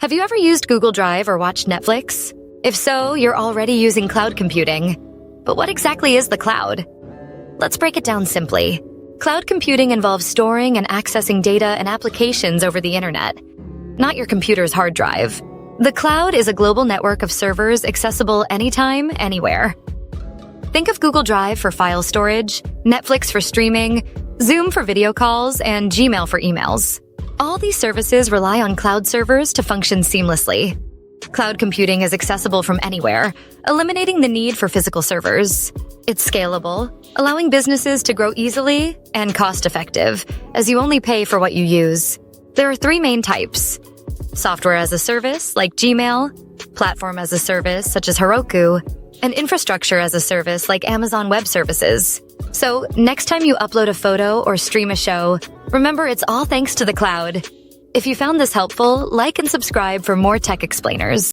Have you ever used Google Drive or watched Netflix? If so, you're already using cloud computing. But what exactly is the cloud? Let's break it down simply. Cloud computing involves storing and accessing data and applications over the internet, not your computer's hard drive. The cloud is a global network of servers accessible anytime, anywhere. Think of Google Drive for file storage, Netflix for streaming, Zoom for video calls, and Gmail for emails. All these services rely on cloud servers to function seamlessly. Cloud computing is accessible from anywhere, eliminating the need for physical servers. It's scalable, allowing businesses to grow easily and cost-effective, as you only pay for what you use. There are three main types: software as a service, like Gmail, platform as a service, such as Heroku, and infrastructure as a service, like Amazon Web Services. So, next time you upload a photo or stream a show, remember it's all thanks to the cloud. If you found this helpful, like and subscribe for more tech explainers.